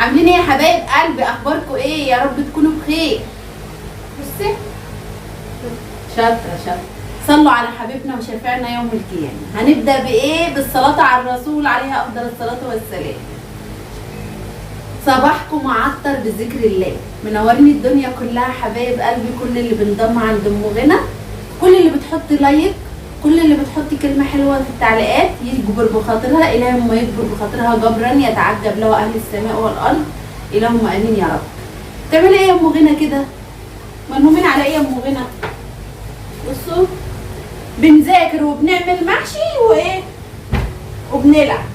عاملين ايه يا حبايب قلبي؟ اخباركم ايه؟ يا رب تكونوا بخير. بصي شاطره شاطره. صلوا على حبيبنا وشفيعنا يوم القيامه. هنبدا بايه؟ بالصلاه على الرسول عليه افضل الصلاه والسلام. صباحكم معطر بذكر الله، منورين الدنيا كلها حبايب قلبي. كل اللي بنضم عند ام غنى، كل اللي بتحط لايك، كل اللي بتحط كلمه حلوه في التعليقات يجبر بخاطرها، اللهم يجبر بخاطرها جبرا يتعجب له اهل السماء والارض، اللهم امين يا رب. بتعملي ايه يا ام غنى كده؟ منهومين على ايه يا ام غنى؟ بصوا بنذاكر وبنعمل محشي وايه وبنلعب.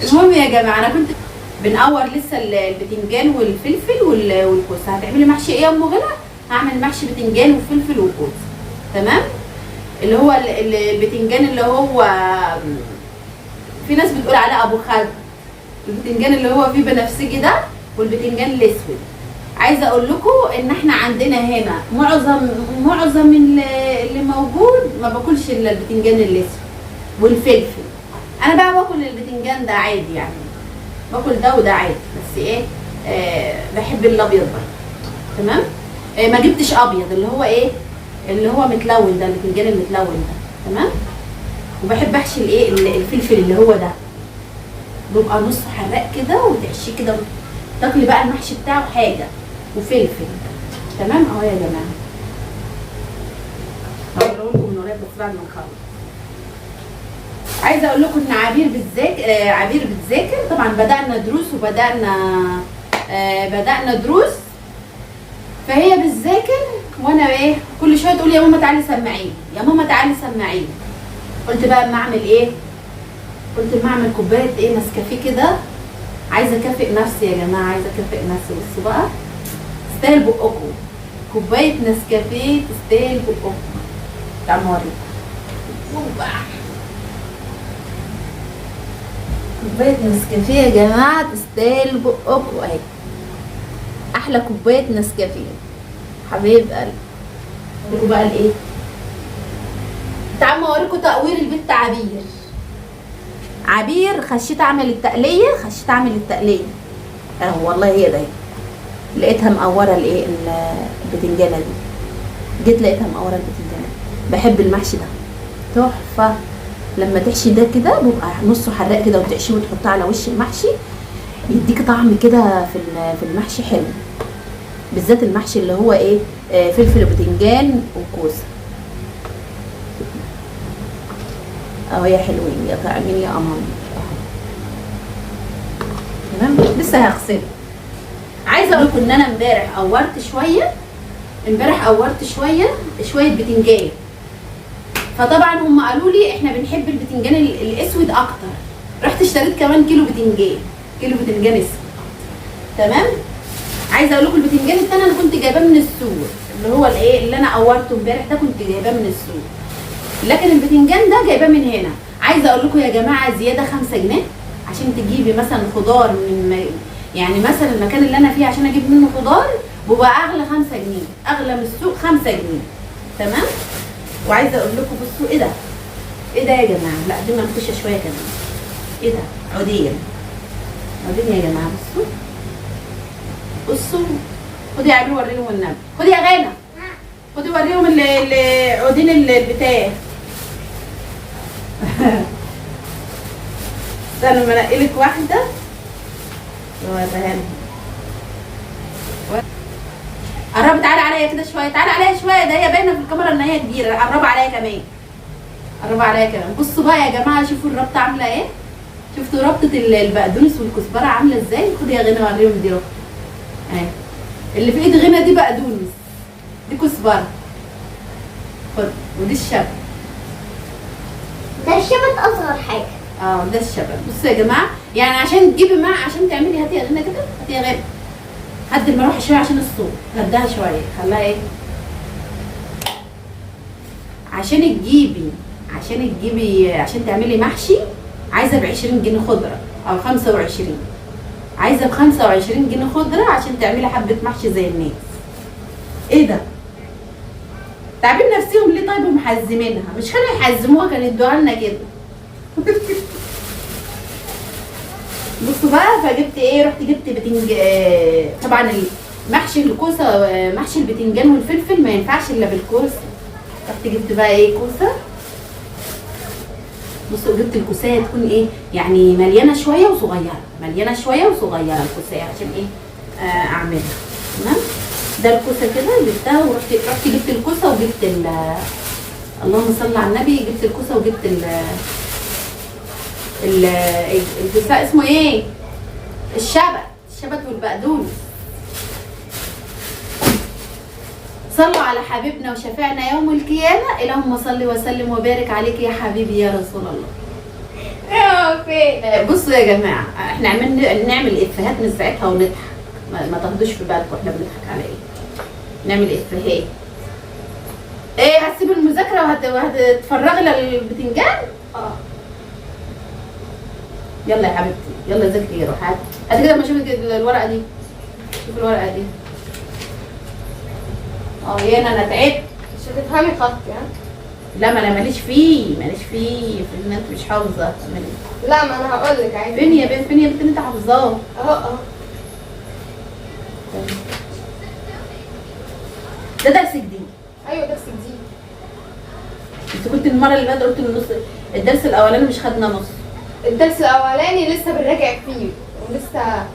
المهم يا جماعه، انا كنت بنقور لسه البتنجان والفلفل والكوسه. هتعملي محشي ايه يا ام غنى؟ هعمل محشي بتنجان وفلفل وكوسه. تمام. اللي هو البتنجان اللي هو في ناس بتقول عليه ابو خد، البتنجان اللي هو فيه بنفسجي ده، والبتنجان الاسود. عايزه اقول لكم ان احنا عندنا هنا معظم اللي موجود ما باكلش الا البتنجان الاسود والفلفل. انا بقى باكل البتنجان ده عادي، يعني باكل ده وده عادي، بس ايه بحب الابيض برضه. تمام. ما جبتش ابيض، اللي هو ايه، اللي هو متلون ده، البتنجان المتلون ده. تمام. وبحب احشي الايه الفلفل اللي هو ده، بيبقى نص حراق كده وتحشيه كده، تاكلي بقى المحشي بتاعه حاجه وفلفل. تمام اهو يا جماعه. هقول لكم من قريب بس بعد ما نخلص. عايزه اقول لكم ان عبير بتذاكر. طبعا بدانا دروس بدانا دروس، فهي بتذاكر وانا ايه كل شويه تقول يا ماما تعالي سمعيني، يا ماما تعالي سمعيني. قلت بقى اما اعمل ايه؟ قلت اما اعمل كوبايه ايه نسكافيه كده. عايزه اكافئ نفسي يا جماعه، عايزه اكافئ نفسي. بصوا بقى، تستاهل بقكم كوبايه نسكافيه، تستاهل بقكم. تعالوا اوريكم كوبايه نسكافيه يا جماعه، تستاهل بقكم اهي. احلى كوبايه نسكافيه حبيب قلبي. لكم بقى الايه؟ تعالوا اوريكم تقوير البت عبير. خشيت اعمل التقليه. والله هي ده، لقيتها مقوره الايه البتنجانه دي. جيت لقيتها مقوره البتنجانه. بحب المحشي ده تحفه. لما تحشي ده كده بيبقى نصه حراق كده، وتحشيه وتحطيه على وش المحشي، يديك طعم كده في المحشي حلو، بالذات المحشي اللي هو ايه فلفل وبتنجان وكوسه. اهو يا حلوين يا طعمين يا قمر. تمام. لسه هغسله. عايزه اقول لكم ان انا امبارح قورت شويه بتنجان. فطبعا هم قالوا لي احنا بنحب البتنجان الاسود اكتر. رحت اشتريت كمان كيلو بتنجان اسود. تمام. عايزه اقول لكم البتنجان التاني انا كنت جايباه من السوق، اللي هو الايه اللي انا قورته امبارح ده كنت جايباه من السوق، لكن البتنجان ده جايباه من هنا. عايزه اقول لكم يا جماعه زياده 5 جنيه عشان تجيبي مثلا خضار يعني مثلا المكان اللي انا فيه عشان اجيب منه خضار بيبقى اغلى 5 جنيه، اغلى من السوق 5 جنيه. تمام. وعايزه اقول لكم بصوا ايه ده يا جماعه. لا دي منفوشه شويه كمان. ايه ده؟ عودين يا جماعه. بصوا خدي يا عبير وريهم النبي. خدي يا غانا، خدي وريهم عودين البتاع. استنى اما انقلك واحده ووريها لهم. قربي تعالي عليا كده شويه، ده هي باينه في الكاميرا ان هي كبيره. قربي عليا كمان. بصوا بقى يا جماعه، شوفوا الربطه عامله ايه. شفتوا ربطه البقدونس والكزبره عامله ازاي؟ خدي يا غنى وريهم دي ربطه اهي. اللي في ايد غنى دي بقدونس، دي كزبره. خد. ودي الشبت. ده الشبت اصغر حاجه. ده الشبت. بصوا يا جماعه، يعني عشان تجيبي عشان تعملي، هاتي يا غنى كده، هاتي يا غنى. هدي المروحه شويه عشان الصوت، هديها شويه، خليها ايه عشان تعملي محشي. عايزه ب20 جنيه خضره او 25، عايزه ب25 جنيه خضره عشان تعملي حبه محشي زي الناس. ايه ده؟ تعبين نفسهم ليه طيب ومحزمينها؟ مش كانوا يحزموها، كانوا يدوها لنا كده. بصوا بقى، فجبت ايه، رحت جبت طبعا محشي الكوسه، محشي البتنجان والفلفل ما ينفعش الا بالكوسه. رحت جبت بقى ايه، كوسه. بصوا جبت الكوسايه تكون ايه يعني مليانه شويه وصغيره، مليانه شويه وصغيره الكوسايه عشان ايه اعملها. تمام. ده الكوسه كده جبتها، ورحت جبت الكوسه وجبت اللهم صل على النبي، جبت الكوسه وجبت الكوسه اسمه ايه، الشبت والبقدونس. صلوا على حبيبنا وشفيعنا يوم القيامة. اللهم صل وسلم وبارك عليك يا حبيبي يا رسول الله. بصوا يا جماعة، احنا نعمل افيهات من ساعتها ونضحك، ما تاخدوش في بالكم احنا بنضحك على ايه. نعمل افيهات. ايه، هتسيب المذاكرة وهتتفرغي للبتنجان؟ يلا يا حبيبتي، يلا ذاكري، روح هات كده. ما اشوف الورقة دي، شوف الورقة دي. هنا انا تعبت. مش هتفهمي خطي ها؟ لا، ما انا ماليش فيه في ان انت مش حافظه. لا، ما انا هقول لك عادي. فين يا بنت انت حافظاه؟ اهو. ده درس جديد. ايوه درس جديد. انت كنت المره اللي فاتت قلت النص، الدرس الاولاني مش خدنا نص. الدرس الاولاني لسه بنراجع فيه، ولسه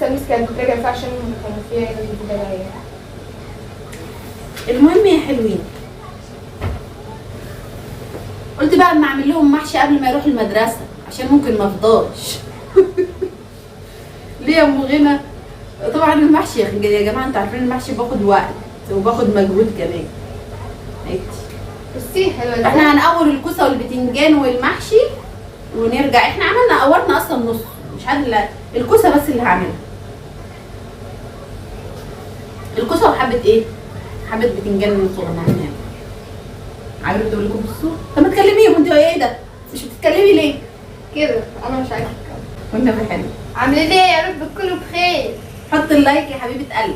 الميس كانت بتراجع فيه عشان كانوا فيه عيد البدايه. المهم يا حلوين، قلت بقى اما اعمل لهم محشي قبل ما يروحوا المدرسه عشان ممكن ما افضاش. ليه يا ام غنى؟ طبعا المحشي يا جماعه انتوا عارفين المحشي باخد وقت وباخد مجهود كمان. بصي حلوه. احنا هنقور الكوسه والبتنجان والمحشي ونرجع. احنا قورنا اصلا نص، مش عارفه الكوسه بس اللي هعملها. الكوسه وحبه ايه، حبه بتنجان صغننين. عارفه تقول لكم بصوا، طب ما تكلميهم انتوا. ايه ده، مش بتتكلمي ليه كده؟ انا مش عارفه والنبي حلو. عاملين ايه يا رب تكونوا بخير. حط اللايك يا حبيبه قلبي.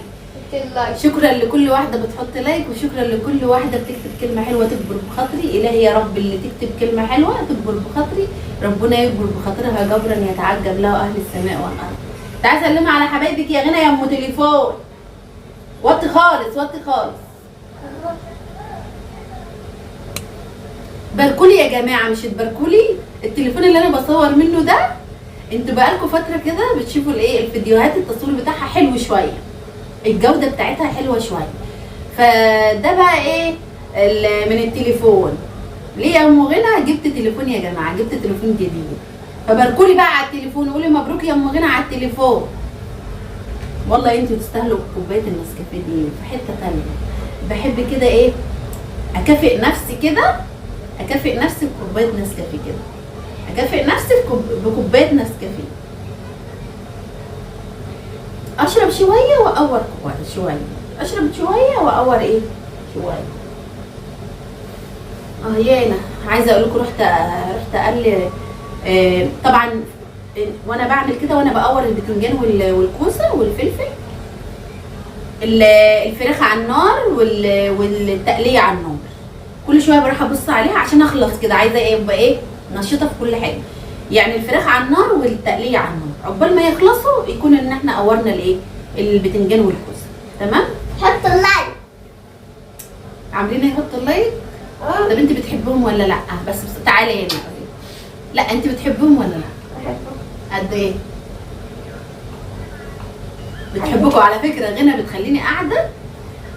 حط اللايك. شكرا لكل واحده بتحط لايك، وشكرا لكل واحده بتكتب كلمه حلوه تكبر بخاطري. الهي يا رب اللي تكتب كلمه حلوه تكبر بخاطري ربنا يكبر بخاطرها جبرا يتعجب له اهل السماء والارض. تعالي سلمي على حبايبك يا غنى يا ام تليفون. وطي خالص، وطي خالص. باركولي يا جماعه، مش تباركولي. التليفون اللي انا بصور منه ده، انتوا بقالكم فتره كده بتشوفوا الايه، الفيديوهات التصوير بتاعها حلو شويه، الجوده بتاعتها حلوه شويه. فده بقى ايه من التليفون. ليه يا ام غنى جبت تليفون يا جماعه؟ جبت تليفون جديد. فباركولي بقى على التليفون، قولي مبروك يا ام غنى على التليفون. والله انتوا تستاهلوا كوبايه النسكافيه دي في حته ثانيه. بحب كده ايه، اكافئ نفسي كده، اكافئ نفسي بكوبايه نسكافيه كده، اكافئ نفسي بكوبايه نسكافيه. اشرب شويه واقور شويه، اشرب شويه واقور ايه شويه. يانا عايزه اقول لكم، رحت اقل طبعا وانا بعمل كده، وانا بقور البتنجان والكوسه والفلفل، الفراخ على النار والتقليه على النار. كل شويه بروح ابص عليها عشان اخلص كده. عايزه ايه، ابقى ايه نشيطه في كل حاجه. يعني الفراخ على النار والتقليه على النار، عقبال ما يخلصوا يكون ان احنا قورنا الايه، البتنجان والكوسه. تمام. حط اللايك. عاملين ايه؟ حط اللايك. طب انت بتحبهم ولا لا؟ بس تعالي هنا. لا انت بتحبهم ولا لا؟ بحبهم. قد ايه؟ بتحبكم على فكره. غنى بتخليني قاعده،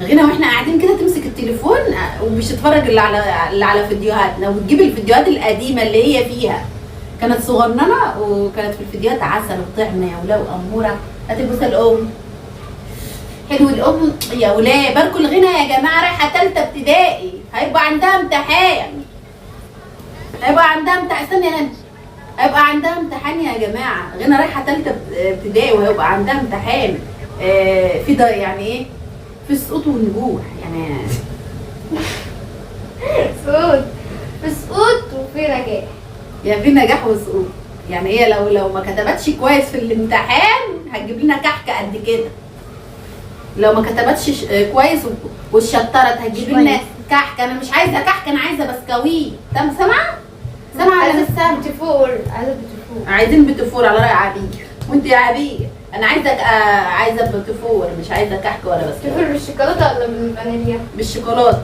غنى واحنا قاعدين كده تمسك التليفون ومش تتفرج اللي على فيديوهاتنا، وتجيب الفيديوهات القديمه اللي هي فيها كانت صغننه، وكانت في الفيديوهات عسل وطعمه يا ولا واموره. هاتي بوسه الام. حلو الام يا ولا. باركوا الغنى يا جماعه، رايحه ثالثه ابتدائي، هيبقى عندها امتحان. استني يا غنى، هيبقى عندها امتحان يا جماعه. غنى رايحه ثالثه ابتدائي وهيبقى عندها امتحان. في ده يعني ايه، في سقوط ونجوح يعني. في سقوط وفي نجاح. يعني في نجاح وسقوط. يعني هي لو ما كتبتش كويس في الامتحان هتجيب لنا كحك قد كده. لو ما كتبتش كويس والشطرت هتجيب لنا كحك. انا مش عايزه كحك، انا عايزه بسكويت. سامعه ولا مش سامعه؟ عايزه بتفور. عايزين بتفور على رأي عبير. وانت يا عبير انا عايزه بتفور، مش عايزه كحك ولا بس. تفر بالشوكولاته ولا بالفانيليا؟ بالشوكولاته.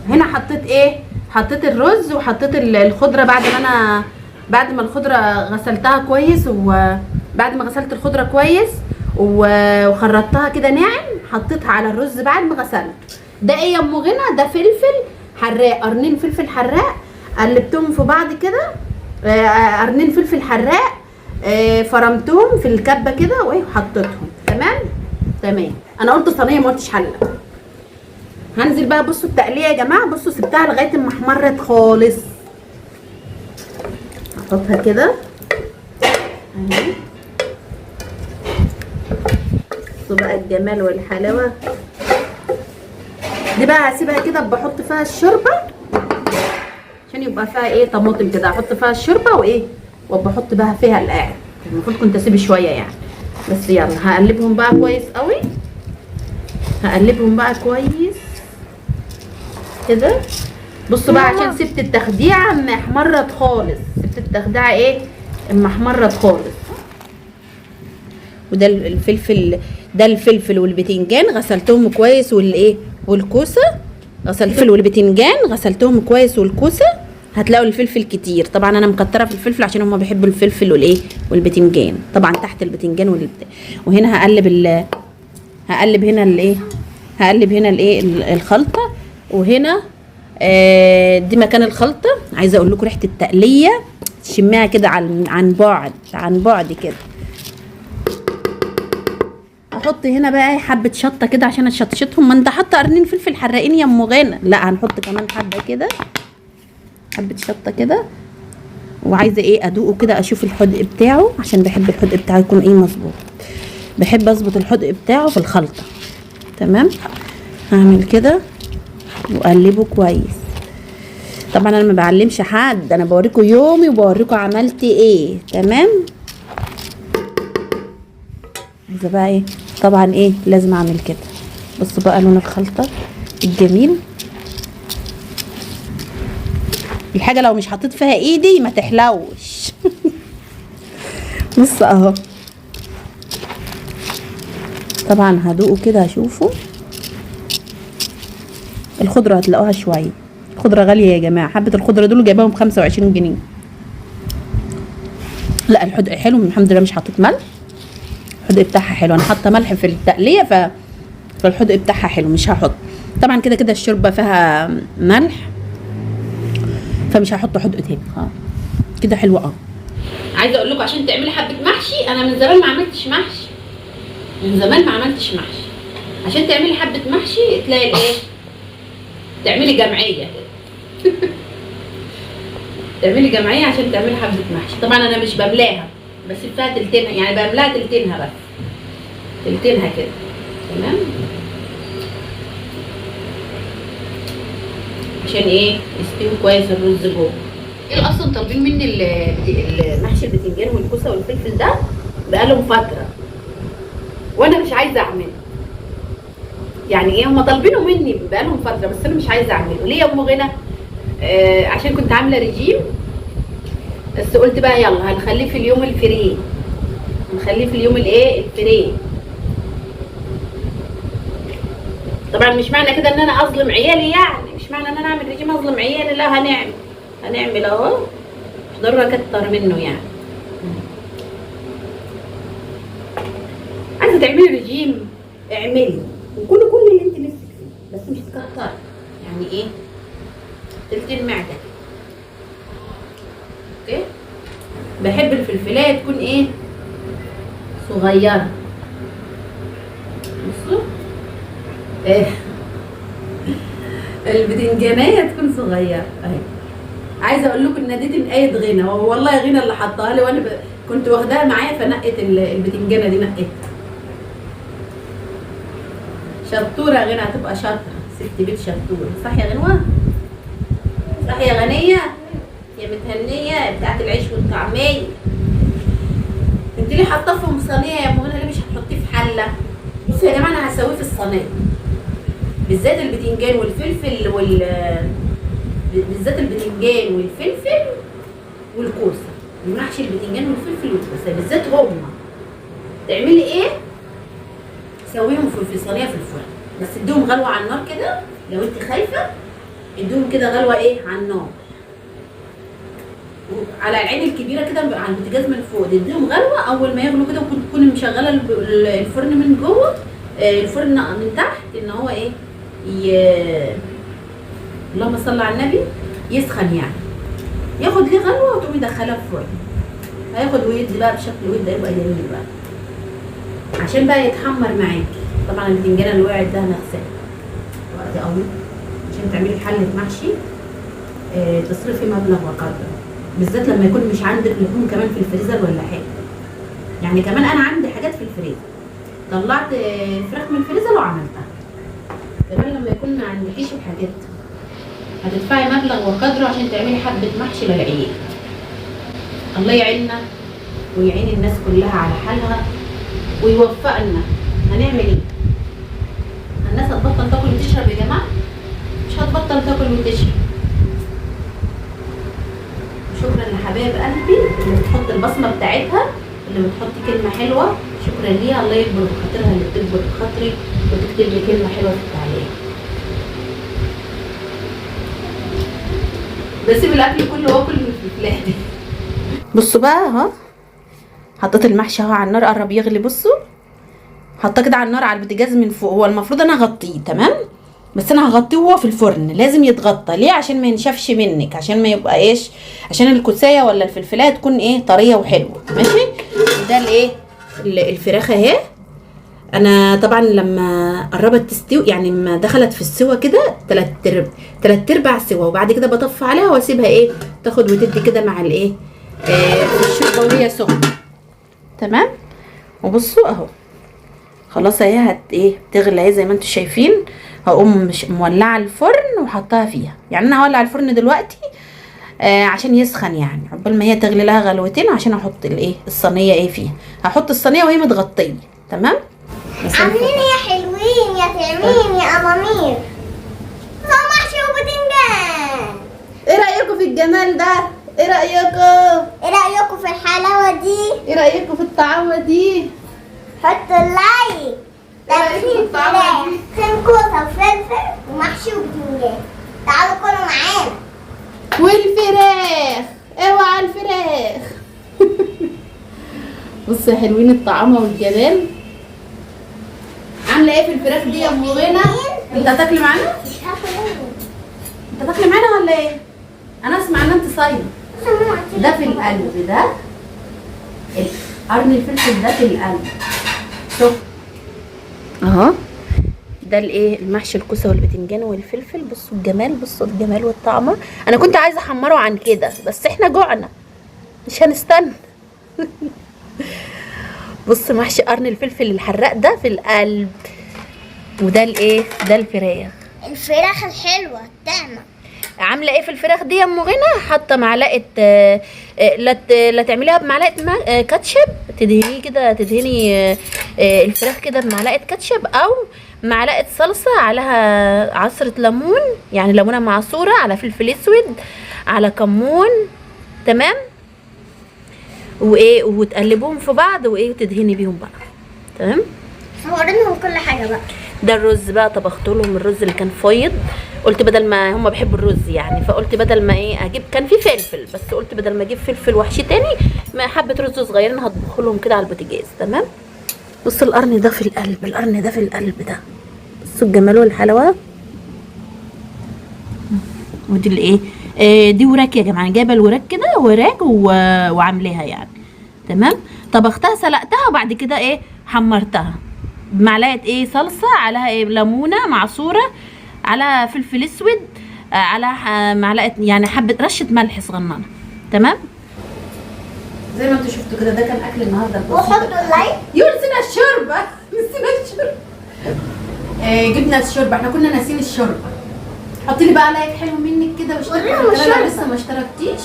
هنا حطيت ايه؟ حطيت الرز وحطيت الخضره بعد ما الخضره غسلتها كويس، وبعد ما غسلت الخضره كويس وخرطتها كده ناعم حطيتها على الرز بعد ما غسلت. ده ايه يا ام غنى؟ ده فلفل حراق، قرنين فلفل حراق قلبتهم في بعض كده، قرنين فلفل حراق فرمتهم في الكبه كده وايه وحطيتهم. تمام. انا قلت صينيه ما قلتش حله. هنزل بقى. بصوا التقليه يا جماعه، بصوا سبتها لغايه ما احمرت خالص. احطها كده اهي. بصوا بقى الجمال والحلاوه دي. بقى هسيبها كده، بحط فيها الشوربه عشان يبقى فيها ايه طماطم كده، احط فيها الشوربه وايه وبحط بقى فيها القاعد. المفروض كنت اسيب شويه يعني، بس يلا هقلبهم بقى كويس قوي. هقلبهم بقى كويس كده. بصوا بقى عشان سبت التخديعه اما احمرت خالص، سبت التخديعه ايه اما احمرت خالص. وده الفلفل، ده الفلفل والبتنجان غسلتهم كويس، والايه والكوسه غسلت والبتنجان غسلتهم كويس، والكوسه هتلاقوا الفلفل كتير. طبعا انا مكتره في الفلفل عشان هم بيحبوا الفلفل والايه والبتنجان. طبعا تحت البتنجان وهنا هقلب هنا الايه، هقلب هنا الايه الخلطه. وهنا دي مكان الخلطه. عايزه اقول لكم ريحه التقليه تشميها كده عن بعد كده. احط هنا بقى حبه شطه كده عشان اشطشطهم. ما انت حاطه قرنين فلفل حراقين يا ام غانا. لا هنحط كمان حبه كده، حبه شطه كده. وعايزه ايه ادوقه كده اشوف الحدق بتاعه، عشان بحب الحدق بتاعه يكون ايه مظبوط. بحب اظبط الحدق بتاعه في الخلطه. تمام. هعمل كده واقلبه كويس. طبعا انا ما بعلمش حد، انا بوريكم يومي وبوريكم عملت ايه. تمام. عايزه بقى ايه طبعا ايه لازم اعمل كده. بصوا بقى لون الخلطه الجميل. الحاجه لو مش حطيت فيها ايدي ما تحلوش. بص اهو. طبعا هدوقه كده هشوفه. الخضره هتلاقوها شويه، الخضره غاليه يا جماعه. حبه الخضره دول جايباهم ب25 جنيه. لا الحدق حلو الحمد لله. مش حطيت ملح، الحدق بتاعها حلو. انا حاطه ملح في التقليه فالحدق بتاعها حلو. مش هحط طبعا كده الشوربه فيها ملح، فمش هحط حدق تاني. كده حلوه. عايزه اقول لكم عشان تعملي حبه محشي، انا من زمان ما عملتش محشي، عشان تعملي حبه محشي تلاقي الايه تعملي جمعيه كده. تعملي جمعيه عشان تعملي حبه محشي. طبعا انا مش بملاها، بس فيها تلتينها يعني، بملاها تلتينها بس، تلتينها كده. تمام. عشان ايه يستوي كويس الرز جوه. ايه اصلا طالبين مني المحشي البتنجان والكوسه والفلفل ده بقالهم فتره وانا مش عايزه اعمله. يعني ايه هم طالبينه مني بقالهم فتره بس انا مش عايزه اعمله. ليه يا ام غنى؟ عشان كنت عامله ريجيم، بس قلت بقى يلا هنخليه في اليوم الفري، نخليه في اليوم الايه الفري. طبعا مش معنى كده ان انا اظلم عيالي، يعني مش معنى ان انا اعمل ريجيم اظلم عيالي. لا هنعمل اهو، مش ضروري اكتر منه يعني. عايزه تعملي ريجيم اعملي وكل اللي انت نفسك فيه، بس مش تكتري. يعني ايه تلتين معده. اوكي. بحب الفلفلايه تكون ايه صغيره. بصوا ايه البتنجانيه تكون صغيره اهي. عايزه اقول لكم ان دي ايه غنى، والله غنى اللي حطها لي، وانا كنت واخداها معايا فنقت البتنجانه دي نقيتها. شطوره غنى، هتبقى شاطره ست بيت شطوره. صح يا غنوه؟ صح يا غنيه يا متهنيه بتاعت العيش والطعميه؟ انت ليه حاطاه في صينيه يا ام غنى؟ ليه مش هتحطيه في حله؟ بصوا يا جماعه انا هسويه في الصينيه، بالذات البتنجان والفلفل بالذات البتنجان والفلفل والكوسه. المحشي البتنجان والفلفل والكوسه بالذات هما تعملي ايه؟ سويهم في صينيه في الفرن، بس اديهم غلوه على النار كده. لو انت خايفه اديهم كده غلوه ايه على النار، على العين الكبيره كده على البوتاجاز من فوق، تديهم غلوه. اول ما يغلوا كده وكنت تكوني مشغله الفرن من جوه، الفرن من تحت، ان هو ايه اللهم صل على النبي، يسخن يعني، ياخد ليه غلوه وتقومي دخلها الفرن. هياخد ويدي بقى بشكل ود، هيبقى جميل بقى عشان بقى يتحمر معاكي. طبعا البتنجانه اللي وقعت ده هنغسلها وقت قوي عشان تعملي حله محشي تصرفي مبلغ وقدره، بالذات لما يكون مش عندك لحوم كمان في الفريزر ولا حاجه. يعني كمان انا عندي حاجات في الفريزر، طلعت فراخ من الفريزر وعملتها. كمان لما يكون ما عندكيش الحاجات هتدفعي مبلغ وقدره عشان تعملي حبه محشي للعيال. الله يعيننا ويعين الناس كلها على حالها ويوفقنا. هنعمل ايه؟ الناس هتبطل تاكل وتشرب يا جماعه؟ مش هتبطل تاكل وتشرب. شكرا لحبايب قلبي اللي بتحط البصمه بتاعتها، اللي بتحط كلمه حلوه، شكرا ليها. الله يكبر بخاطرها اللي بتكبر بخاطري وتكتب لي كلمه حلوه في التعليق. بسيب الاكل كله واكل من الفلفلات. بصوا بقى اهو، حطيت المحشي اهو على النار، قرب يغلي. بصوا حطاه كده على النار على البوتاجاز من فوق. هو المفروض انا اغطيه تمام، بس انا هغطيه وهو في الفرن. لازم يتغطى ليه؟ عشان ما ينشفش منك، عشان ما يبقى ايش، عشان الكوسايه ولا الفلفلايه تكون ايه طريه وحلوه. ماشي. ده الايه الفراخ اهي. انا طبعا لما قربت تستوي يعني ما دخلت في السوا كده تلات ارباع سوا، وبعد كده بطفي عليها واسيبها ايه تاخد وتدي كده مع الايه في الشوربه وهي سخنه. تمام. وبصوا اهو خلاص اهي تغلى اهي زي ما انتم شايفين. هقوم مش مولعه الفرن وحطها فيها. يعني انا هولع الفرن دلوقتي عشان يسخن، يعني عقبال ما هي تغلي لها غلوتين عشان احط الصينيه فيها. هحط الصينيه وهي متغطيه. تمام. عاملين يا حلوين يا طعمين يا امامير، محشي وبتنجان. ايه رايكم في الجمال ده؟ ايه رايكم في الحلاوه دي؟ ايه رايكم في الطعامه دي؟ حطوا اللايك. رايكم في الطعامه دي؟ كوسه وفلفل ومحشي وبتنجان، تعالوا كلوا معانا. والفراخ، اوعى الفراخ. بصوا يا حلوين الطعامه والجمال. عامله ايه في الفراخ دي يا ام غنى؟ انت هتاكلي معانا؟ مش هاكل. انت هتاكلي معانا ولا ايه؟ انا اسمع ان انت صايمه. ده في القلب، ده قرن الفلفل ده في القلب. شوف اهو، ده المحشي الكوسه والبتنجان والفلفل. بصوا الجمال، بصوا الجمال والطعمه. انا كنت عايزه احمره عن كده بس احنا جوعنا مش هنستنى. بص محشي قرن الفلفل الحراق ده في القلب. وده ده الفراخ الحلوه الطعمه. عامله ايه في الفراخ دي يا ام غنى؟ حاطه معلقه لا تعمليها بمعلقه كاتشب، تدهنيه كده، تدهني الفراخ كده بمعلقه كاتشب او معلقه صلصه، عليها عصره ليمون، يعني ليمونه معصوره، على فلفل اسود، على كمون. تمام. وتقلبوهم في بعض وتدهني بيهم بقى. تمام. هوريهم كل حاجه بقى. ده الرز بقى، طبخت لهم الرز اللي كان فايض. قلت بدل ما هم بيحبوا الرز يعني، فقلت بدل ما اجيب، كان في فلفل بس قلت بدل ما اجيب فلفل وحشي تاني، ما حبه رز صغيرين هطبخ لهم كده على البوتاجاز. تمام. بصوا القرن ده في القلب، القرن ده في القلب ده. بصوا الجمال والحلاوه. ودي دي وراك يا جماعه، جايبه الوراك كده، وراك وعاملاها يعني. تمام. طبختها، سلقتها، وبعد كده حمرتها بمعلقه صلصه، على ليمونه معصوره، على فلفل اسود، على معلقه يعني حبه رشه ملح صغننه. تمام. زي ما انتوا شفتوا كده، ده كان اكل النهارده. وحطوا اللايك. نسينا الشوربه. جبنا الشوربه، احنا كنا ناسيين الشوربه. حطي لي بقى لايك حلو منك كده واشتركي لو لسه ما اشتركتيش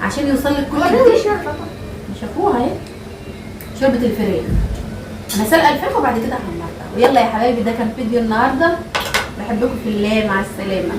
عشان يوصلك كل جديد. شافوها اهي، شوربه الفراخ. انا سلقه الفراخ وبعد كده حمرتها. ويلا يا حبايبي، ده كان فيديو النهارده. بحبكم في الله، مع السلامه.